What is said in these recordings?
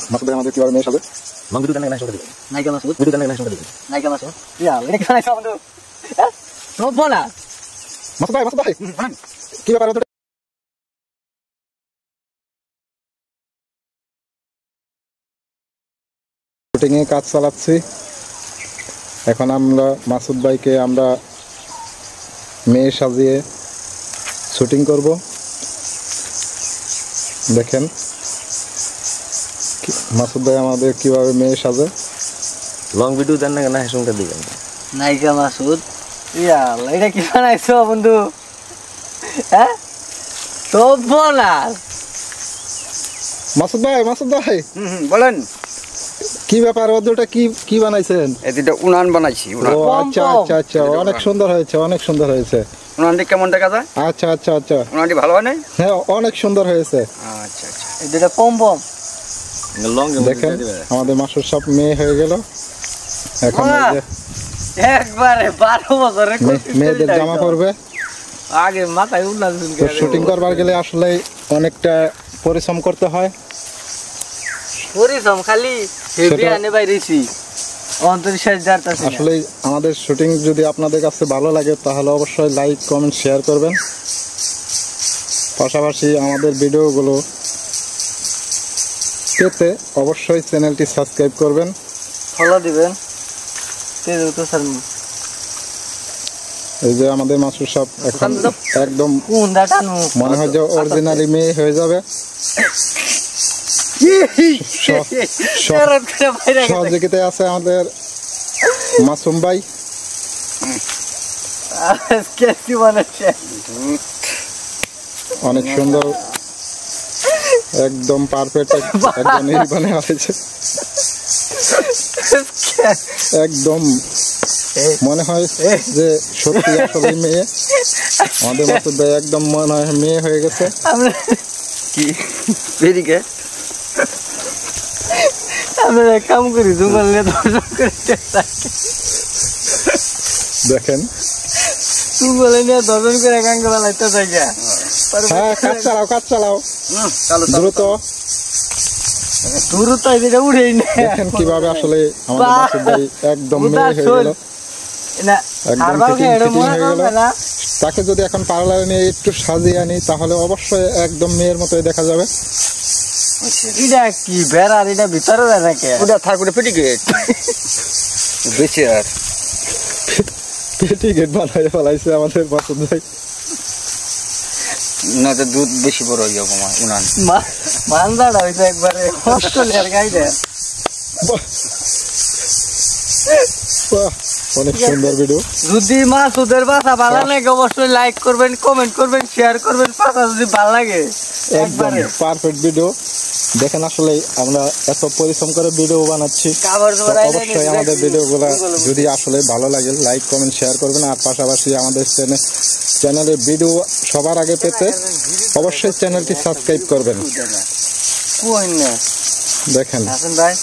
মাসুদ ভাই আমাদের কিভাবে মেয়ে সাজে লং ভিডিও দেন না শুনতে দিবেন নাইকা মাসুদ ভিডিও দেন না শুনতে দিবেন নাইকা মাসুদ ইয়া এটা কেন বন্ধু হ্যাঁ সব বলা মাসুদ ভাই কি ব্যাপার ওদের শুটিং এ কাজ চালাচ্ছি এখন আমরা মাসুদ ভাইকে আমরা মেয়ে সাজিয়ে শুটিং করব দেখেন মাসুদ ভাই আমাদের কিভাবে মেয়ে সাজে লং ভিডিও দেন না শুনতে দিবেন নাইকা মাসুদ ইয়া এটা কি বানাইছো বন্ধু হ্যাঁ সব বলা মাসুদ ভাই বলেন কি ব্যাপার ওদেরটা কি কি বানাইছেন এটা উনান বানাইছি উনান ও আচ্ছা আচ্ছা আচ্ছা অনেক সুন্দর হয়েছে উনানটি কেমন দেখা যায় আচ্ছা আচ্ছা আচ্ছা উনানটি ভালো হয় নাই হ্যাঁ অনেক সুন্দর হয়েছে আচ্ছা আচ্ছা এটা পম পম লং দেখেন আমাদের মাসুর সব মেয়ে হয়ে গেল এখন এই যে একবারে 12 বছরের মেয়েদের জামা পরবে আগে মাথায় উল্লাস তো শুটিং করবার গেলে আসলে অনেকটা পরিশ্রম করতে হয় পরিশ্রম খালি হেভি সেটা- আনে বাইরেছি অন্তরিশ্বাস যারতাছি আসলে আমাদের শুটিং যদি আপনাদের কাছে ভালো লাগে তাহলে অবশ্যই লাইক কমেন্ট শেয়ার করবেন পাশাপাশি আমাদের ভিডিওগুলো পেতে অবশ্যই চ্যানেলটি সাবস্ক্রাইব করবেন ফলো দিবেন তেজ তো স্যার এই যে আমাদের মাসুর সব এখন একদম কোন দাটানো মনে হয় যে অরিজিনালি মেয়ে হয়ে যাবে শরৎ করে বাইরে গেছে সহযোগিতায় আছে আমাদের মাসুম ভাই কেসি বানাচ্ছে অনেক সুন্দর একদম পারফেক্ট একদম নির্বাণে হয়েছে একদম মনে হয় যে সত্যি আসলে মেয়ে আমাদের মাসুদ ভাই একদম মনে হয় মেয়ে হয়ে গেছে আমরা কি এদিকে আমরা এক কাম করি জঙ্গল নিয়ে দর্শন করে দেখেন জঙ্গলে নিয়ে দর্শন করে গাঙ্গ বেলাইতে থাকে হ্যাঁ কাজ চালাও চালু দ্রুত দূর তো এটা উড়েই না দেখেন কিভাবে আসলে আমাদের মাসুদ ভাই একদম মেয়ে হয়ে গেল না একদম হারবাল ফিটিং এটা ফিটিং মনে হয়ে গেল হয় না তাকে যদি এখন পার্লারে নিয়ে একটু সাজিয়ে আনি তাহলে অবশ্যই একদম মেয়ের মতোই দেখা যাবে এটা কি বেড়ার এটা ভিতরে থাকে ওটা থাকুরে পেটি গেট বেশি আর পেটি গেট বানাই ফেলাইছে আমাদের মাসুদ ভাই না তো দুধ বেশি বড় হয়ে যাবো উনান মানজাটা হইতো একবারে অস্ট্রেলিয়ার গাইডে বাহ, অনেক সুন্দর ভিডিও যদি মাসুদের বাসা ভালো লাগে অবশ্যই লাইক করবেন কমেন্ট করবেন শেয়ার করবেন পাতা যদি ভালো লাগে একদম একবারে পারফেক্ট ভিডিও দেখেন আসলে আমরা এত পরিশ্রম করে ভিডিও বানাচ্ছি কাভার তো জোড়াই অবশ্যই আমাদের ভিডিওগুলো যদি আসলে ভালো লাগে লাইক কমেন্ট শেয়ার করবেন আর পাশাপাশি আমাদের চ্যানেলের ভিডিও সবার আগে পেতে অবশ্যই চ্যানেলটি সাবস্ক্রাইব করবেন কই না দেখেন হাসান ভাই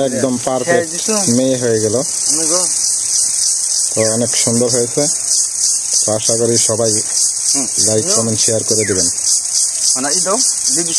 একদম পারফেক্ট মেয়ে হয়ে গেল আমি গো তো অনেক সুন্দর হয়েছে তো আশা করি সবাই লাইক কমেন্ট শেয়ার করে দিবেন মানে এই দাও দিদি